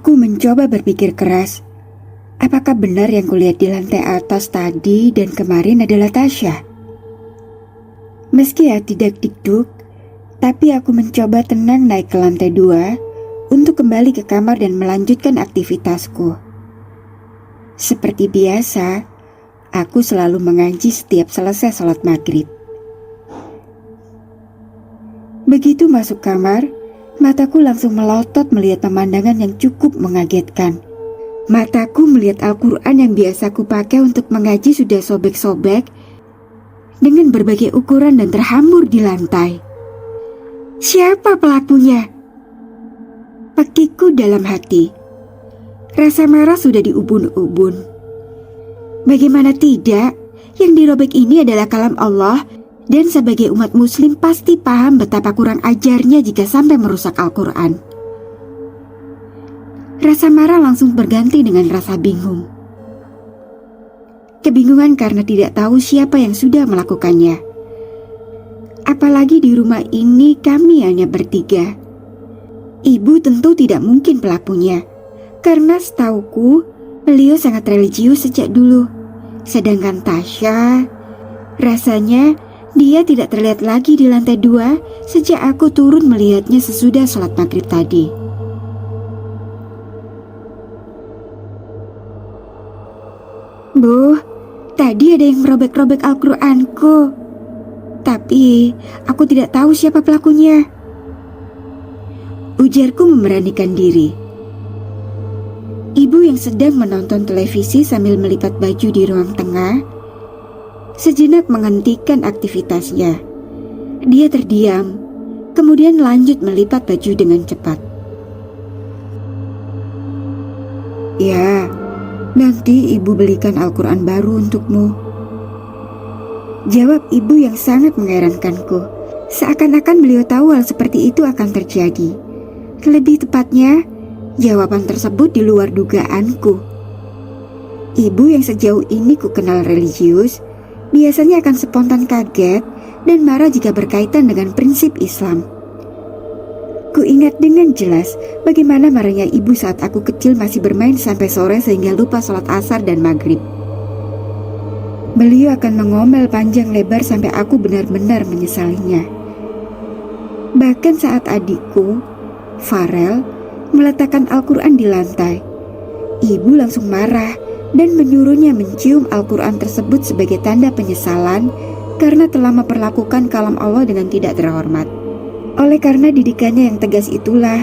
Aku mencoba berpikir keras. Apakah benar yang kulihat di lantai atas tadi dan kemarin adalah Tasya? Meski hati deg-degduk, tapi aku mencoba tenang naik ke lantai 2 untuk kembali ke kamar dan melanjutkan aktivitasku. Seperti biasa, aku selalu mengaji setiap selesai sholat maghrib. Begitu masuk kamar, mataku langsung melotot melihat pemandangan yang cukup mengagetkan. Mataku melihat Al-Quran yang biasa ku pakai untuk mengaji sudah sobek-sobek dengan berbagai ukuran dan terhambur di lantai. Siapa pelakunya? Pikirku dalam hati. Rasa marah sudah diubun-ubun. Bagaimana tidak, yang dirobek ini adalah kalam Allah dan sebagai umat muslim pasti paham betapa kurang ajarnya jika sampai merusak Al-Quran. Rasa marah langsung berganti dengan rasa bingung. Kebingungan karena tidak tahu siapa yang sudah melakukannya. Apalagi di rumah ini kami hanya bertiga. Ibu tentu tidak mungkin pelakunya, karena setauku beliau sangat religius sejak dulu. Sedangkan Tasya, rasanya dia tidak terlihat lagi di lantai 2 sejak aku turun melihatnya sesudah sholat maghrib tadi. Bu, tadi ada yang merobek-robek Al-Quranku. Tapi aku tidak tahu siapa pelakunya. Ujarku memberanikan diri. Ibu yang sedang menonton televisi sambil melipat baju di ruang tengah sejenak menghentikan aktivitasnya. Dia terdiam, kemudian lanjut melipat baju dengan cepat. Ya, nanti ibu belikan Al-Quran baru untukmu. Jawab ibu yang sangat mengherankanku. Seakan-akan beliau tahu hal seperti itu akan terjadi. Lebih tepatnya, jawaban tersebut di luar dugaanku. Ibu yang sejauh ini ku kenal religius, biasanya akan spontan kaget dan marah jika berkaitan dengan prinsip Islam. Ku ingat dengan jelas bagaimana marahnya ibu saat aku kecil masih bermain sampai sore sehingga lupa sholat asar dan maghrib. Beliau akan mengomel panjang lebar sampai aku benar-benar menyesalinya. Bahkan saat adikku, Farel, meletakkan Al-Quran di lantai, ibu langsung marah dan menyuruhnya mencium Al-Quran tersebut sebagai tanda penyesalan karena telah memperlakukan kalam Allah dengan tidak terhormat. Oleh karena didikannya yang tegas itulah,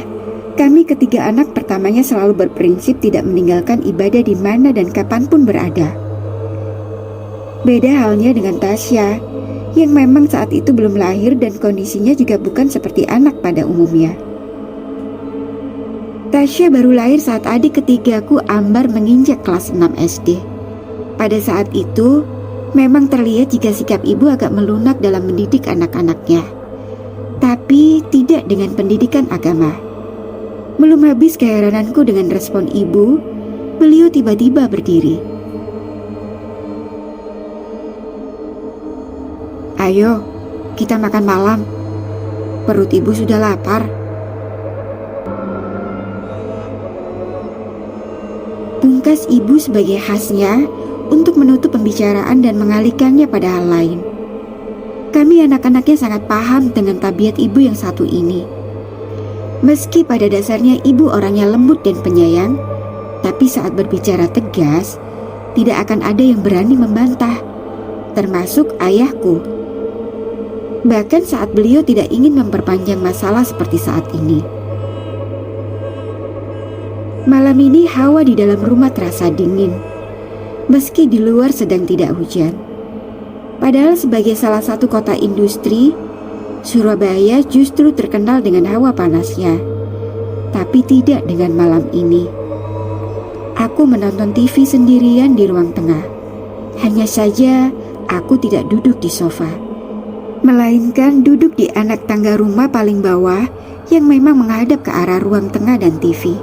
kami ketiga anak pertamanya selalu berprinsip tidak meninggalkan ibadah di mana dan kapanpun berada. Beda halnya dengan Tasya, yang memang saat itu belum lahir dan kondisinya juga bukan seperti anak pada umumnya. Tasya baru lahir saat adik ketigaku Ambar menginjak kelas 6 SD. Pada saat itu, memang terlihat jika sikap ibu agak melunak dalam mendidik anak-anaknya. Tapi tidak dengan pendidikan agama. Belum habis keherananku dengan respon ibu, beliau tiba-tiba berdiri. Ayo, kita makan malam. Perut ibu sudah lapar. Pungkas ibu sebagai khasnya untuk menutup pembicaraan dan mengalihkannya pada hal lain. Kami anak-anaknya sangat paham dengan tabiat ibu yang satu ini. Meski pada dasarnya ibu orangnya lembut dan penyayang, tapi saat berbicara tegas, tidak akan ada yang berani membantah, termasuk ayahku. Bahkan saat beliau tidak ingin memperpanjang masalah seperti saat ini. Malam ini hawa di dalam rumah terasa dingin, meski di luar sedang tidak hujan. Padahal sebagai salah satu kota industri, Surabaya justru terkenal dengan hawa panasnya. Tapi tidak dengan malam ini. Aku menonton TV sendirian di ruang tengah. Hanya saja aku tidak duduk di sofa, melainkan duduk di anak tangga rumah paling bawah yang memang menghadap ke arah ruang tengah dan TV.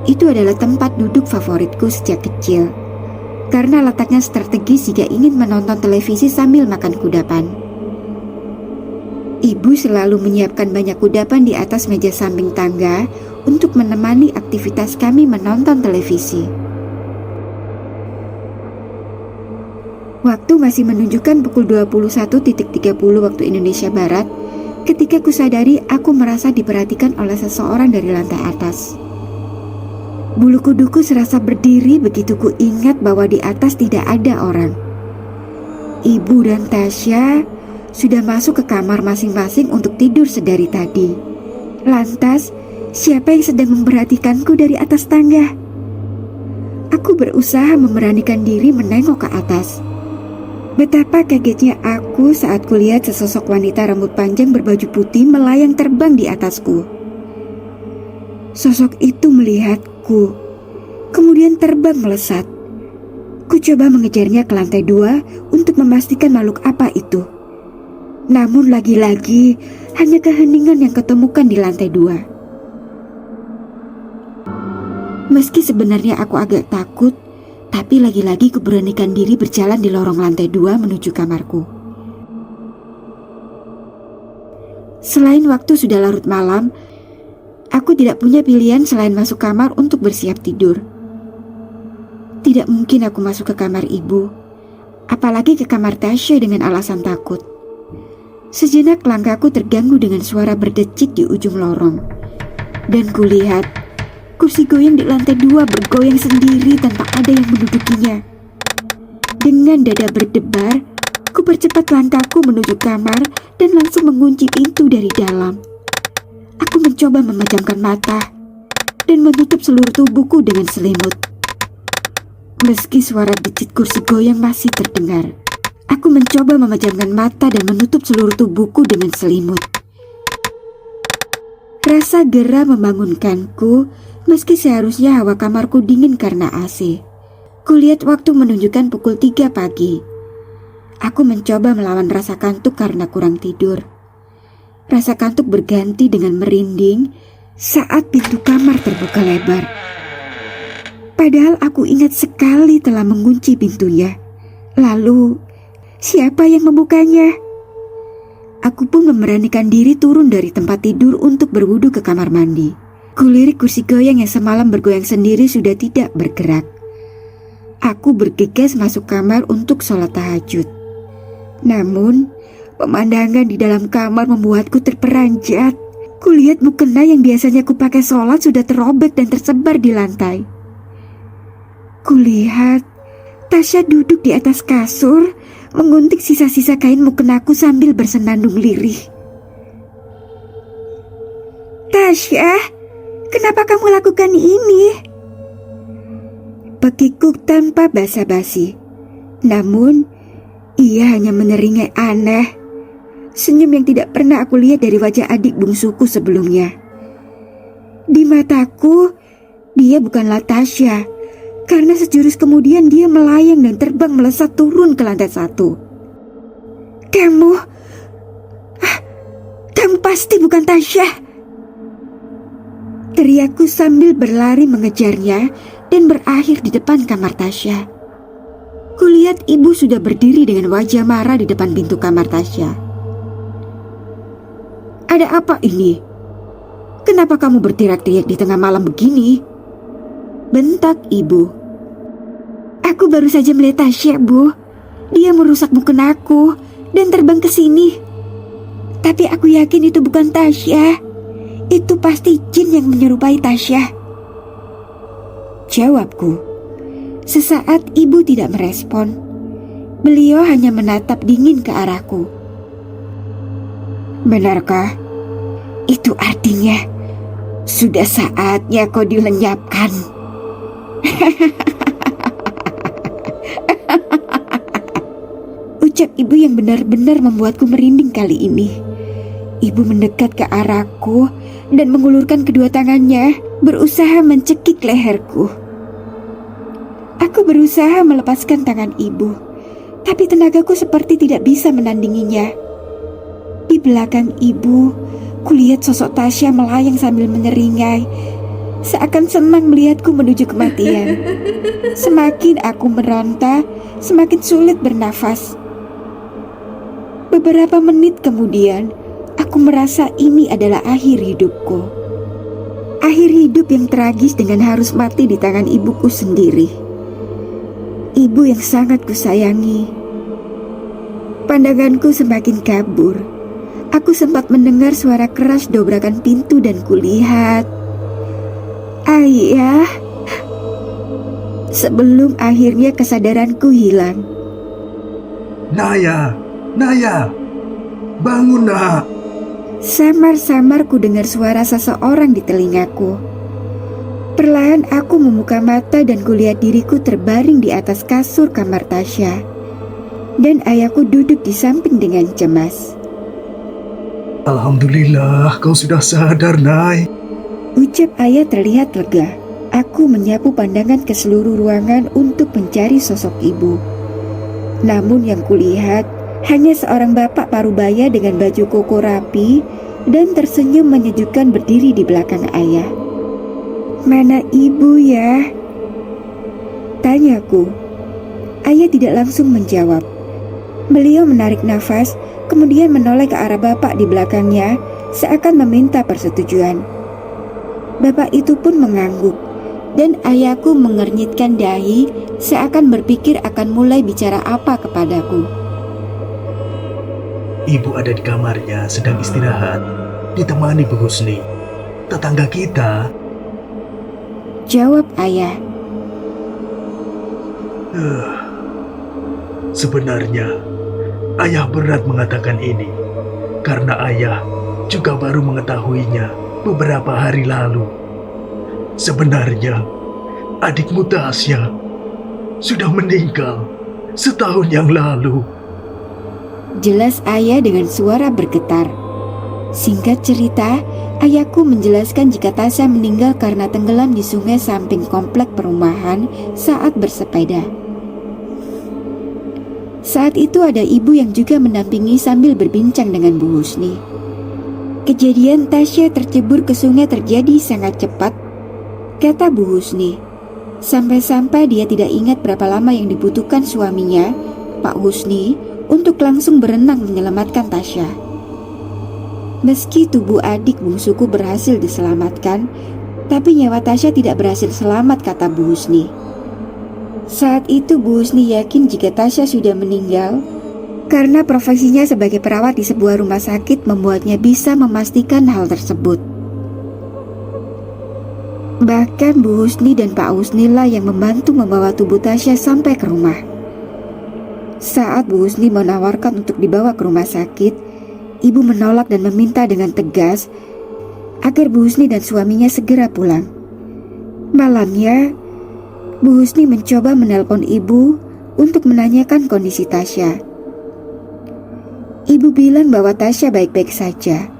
Itu adalah tempat duduk favoritku sejak kecil, karena letaknya strategis jika ingin menonton televisi sambil makan kudapan. Ibu selalu menyiapkan banyak kudapan di atas meja samping tangga untuk menemani aktivitas kami menonton televisi. Waktu masih menunjukkan pukul 21.30 waktu Indonesia Barat ketika kusadari aku merasa diperhatikan oleh seseorang dari lantai atas. Bulu kuduku serasa berdiri begitu ku ingat bahwa di atas tidak ada orang. Ibu dan Tasya sudah masuk ke kamar masing-masing untuk tidur sedari tadi. Lantas, siapa yang sedang memperhatikanku dari atas tangga? Aku berusaha memberanikan diri menengok ke atas. Betapa kagetnya aku saat kulihat sesosok wanita rambut panjang berbaju putih melayang terbang di atasku. Sosok itu melihatku, kemudian terbang melesat. Ku coba mengejarnya ke lantai 2 untuk memastikan makhluk apa itu. Namun lagi-lagi hanya keheningan yang ketemukan di lantai 2. Meski sebenarnya aku agak takut, tapi lagi-lagi kuberanikan diri berjalan di lorong lantai 2 menuju kamarku. Selain waktu sudah larut malam, aku tidak punya pilihan selain masuk kamar untuk bersiap tidur. Tidak mungkin aku masuk ke kamar ibu, apalagi ke kamar Tasya dengan alasan takut. Sejenak langkahku terganggu dengan suara berdecit di ujung lorong. Dan kulihat kursi goyang di lantai 2 bergoyang sendiri tanpa ada yang mendudukinya. Dengan dada berdebar, ku percepat langkahku menuju kamar dan langsung mengunci pintu dari dalam. Aku mencoba memejamkan mata dan menutup seluruh tubuhku dengan selimut. Meski suara decit kursi goyang masih terdengar, aku mencoba memejamkan mata dan menutup seluruh tubuhku dengan selimut. Rasa gerah membangunkanku, meski seharusnya hawa kamarku dingin karena AC. Kulihat waktu menunjukkan pukul 3 pagi. Aku mencoba melawan rasa kantuk karena kurang tidur. Rasa kantuk berganti dengan merinding saat pintu kamar terbuka lebar. Padahal aku ingat sekali telah mengunci pintunya. Lalu, siapa yang membukanya? Aku pun memberanikan diri turun dari tempat tidur untuk berwudu ke kamar mandi. Kulirik kursi goyang yang semalam bergoyang sendiri sudah tidak bergerak. Aku bergegas masuk kamar untuk sholat tahajud. Namun, pemandangan di dalam kamar membuatku terperanjat. Kulihat mukena yang biasanya kupakai sholat sudah terobek dan tersebar di lantai. Kulihat Tasya duduk di atas kasur, menguntik sisa-sisa kain mukenaku sambil bersenandung lirih. Tasya, kenapa kamu lakukan ini? Bekikuk tanpa basa-basi. Namun, ia hanya meneringai aneh. Senyum yang tidak pernah aku lihat dari wajah adik bungsuku sebelumnya. Di mataku, dia bukanlah Tasya. Karena sejurus kemudian dia melayang dan terbang melesat turun ke lantai 1. Kamu pasti bukan Tasya. Teriakku sambil berlari mengejarnya dan berakhir di depan kamar Tasya. Kulihat ibu sudah berdiri dengan wajah marah di depan pintu kamar Tasya. Ada apa ini? Kenapa kamu berteriak-teriak di tengah malam begini? Bentak ibu. Aku baru saja melihat Tasya, Bu. Dia merusak mukena aku dan terbang ke sini. Tapi aku yakin itu bukan Tasya. Itu pasti jin yang menyerupai Tasya. Jawabku. Sesaat ibu tidak merespon. Beliau hanya menatap dingin ke arahku. Benarkah? Itu artinya sudah saatnya kau dilenyapkan. Ucap ibu yang benar-benar membuatku merinding kali ini. Ibu mendekat ke arahku dan mengulurkan kedua tangannya, berusaha mencekik leherku. Aku berusaha melepaskan tangan ibu, tapi tenagaku seperti tidak bisa menandinginya. Di belakang ibu, kulihat sosok Tasya melayang sambil menyeringai, seakan senang melihatku menuju kematian. Semakin aku meronta, semakin sulit bernafas. Beberapa menit kemudian, aku merasa ini adalah akhir hidupku. Akhir hidup yang tragis dengan harus mati di tangan ibuku sendiri. Ibu yang sangat kusayangi. Pandanganku semakin kabur. Aku sempat mendengar suara keras dobrakan pintu dan kulihat Ayah. Sebelum akhirnya kesadaranku hilang. Naya, Naya, bangun nak. Samar-samar ku dengar suara seseorang di telingaku. Perlahan aku membuka mata dan kulihat diriku terbaring di atas kasur kamar Tasya. Dan ayahku duduk di samping dengan cemas. Alhamdulillah kau sudah sadar, Nay. Ucap ayah terlihat lega. Aku menyapu pandangan ke seluruh ruangan untuk mencari sosok ibu. Namun yang kulihat hanya seorang bapak parubaya dengan baju koko rapi dan tersenyum menyejukkan berdiri di belakang ayah. Mana ibu ya? Tanyaku. Ayah tidak langsung menjawab. Beliau menarik nafas, kemudian menoleh ke arah bapak di belakangnya, seakan meminta persetujuan. Bapak itu pun mengangguk, dan ayahku mengernyitkan dahi, seakan berpikir akan mulai bicara apa kepadaku. Ibu ada di kamarnya sedang istirahat, ditemani Bu Husni, tetangga kita. Jawab ayah. Sebenarnya, ayah berat mengatakan ini, karena ayah juga baru mengetahuinya beberapa hari lalu. Sebenarnya, adikmu Tasya sudah meninggal setahun yang lalu. Jelas ayah dengan suara bergetar. Singkat cerita, ayahku menjelaskan jika Tasya meninggal karena tenggelam di sungai samping komplek perumahan saat bersepeda. Saat itu ada ibu yang juga mendampingi sambil berbincang dengan Bu Husni. Kejadian Tasya tercebur ke sungai terjadi sangat cepat, kata Bu Husni. Sampai-sampai dia tidak ingat berapa lama yang dibutuhkan suaminya, Pak Husni, untuk langsung berenang menyelamatkan Tasya. Meski tubuh adik bungsuku berhasil diselamatkan, tapi nyawa Tasya tidak berhasil selamat, kata Bu Husni. Saat itu Bu Husni yakin jika Tasya sudah meninggal karena profesinya sebagai perawat di sebuah rumah sakit membuatnya bisa memastikan hal tersebut. Bahkan Bu Husni dan Pak Husni lah yang membantu membawa tubuh Tasya sampai ke rumah. Saat Bu Husni menawarkan untuk dibawa ke rumah sakit, ibu menolak dan meminta dengan tegas agar Bu Husni dan suaminya segera pulang. Malamnya, Bu Husni mencoba menelpon ibu untuk menanyakan kondisi Tasya. Ibu bilang bahwa Tasya baik-baik saja.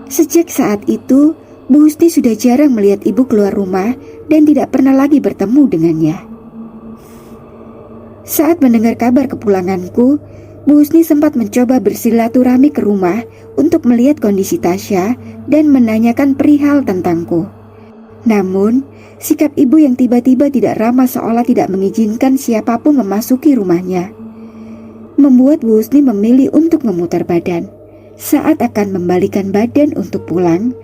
Sejak saat itu, Bu Husni sudah jarang melihat ibu keluar rumah dan tidak pernah lagi bertemu dengannya. Saat mendengar kabar kepulanganku, Bu Husni sempat mencoba bersilaturahmi ke rumah untuk melihat kondisi Tasya dan menanyakan perihal tentangku. Namun, sikap ibu yang tiba-tiba tidak ramah seolah tidak mengizinkan siapapun memasuki rumahnya, membuat Bu Husni memilih untuk memutar badan. Saat akan membalikan badan untuk pulang,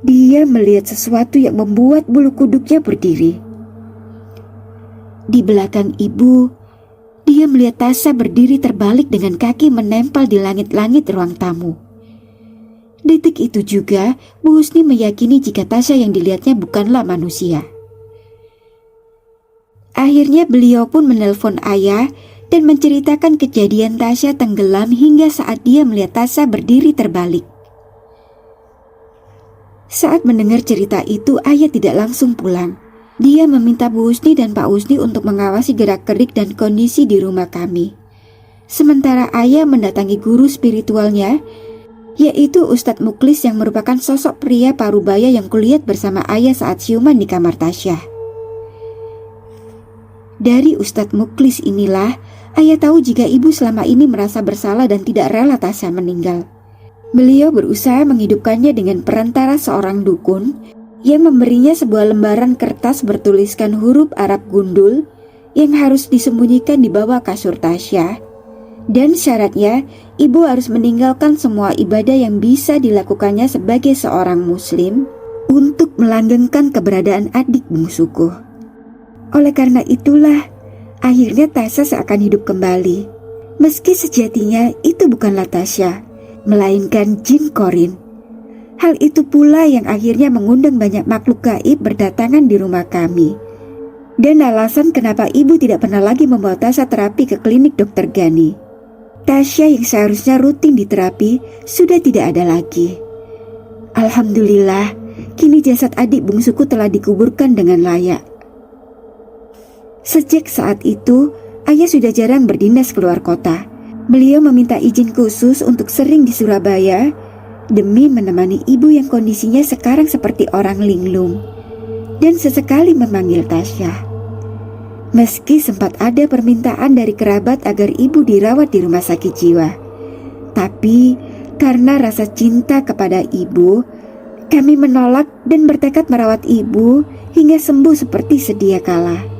dia melihat sesuatu yang membuat bulu kuduknya berdiri. Di belakang ibu, dia melihat Tasya berdiri terbalik dengan kaki menempel di langit-langit ruang tamu. Detik itu juga Bu Husni meyakini jika Tasya yang dilihatnya bukanlah manusia. Akhirnya beliau pun menelpon ayah dan menceritakan kejadian Tasya tenggelam hingga saat dia melihat Tasya berdiri terbalik. Saat mendengar cerita itu, ayah tidak langsung pulang. Dia meminta Bu Husni dan Pak Husni untuk mengawasi gerak-gerik dan kondisi di rumah kami. Sementara ayah mendatangi guru spiritualnya, yaitu Ustadz Muklis yang merupakan sosok pria parubaya yang kulihat bersama ayah saat siuman di kamar Tasya. Dari Ustadz Muklis inilah ayah tahu jika ibu selama ini merasa bersalah dan tidak rela Tasya meninggal. Beliau berusaha menghidupkannya dengan perantara seorang dukun yang memberinya sebuah lembaran kertas bertuliskan huruf Arab gundul yang harus disembunyikan di bawah kasur Tasya Dan syaratnya, ibu harus meninggalkan semua ibadah yang bisa dilakukannya sebagai seorang muslim untuk melanggengkan keberadaan adik bungsuku. Oleh karena itulah, akhirnya Tasya seakan hidup kembali. Meski sejatinya itu bukanlah Tasya, melainkan jin Corin. Hal itu pula yang akhirnya mengundang banyak makhluk gaib berdatangan di rumah kami. Dan alasan kenapa ibu tidak pernah lagi membawa Tasya terapi ke klinik Dr. Gani. Tasya yang seharusnya rutin diterapi sudah tidak ada lagi. Alhamdulillah, kini jasad adik bungsuku telah dikuburkan dengan layak. Sejak saat itu, ayah sudah jarang berdinas keluar kota. Beliau meminta izin khusus untuk sering di Surabaya demi menemani ibu yang kondisinya sekarang seperti orang linglung dan sesekali memanggil Tasya. Meski sempat ada permintaan dari kerabat agar ibu dirawat di rumah sakit jiwa, tapi karena rasa cinta kepada ibu, kami menolak dan bertekad merawat ibu hingga sembuh seperti sedia kala.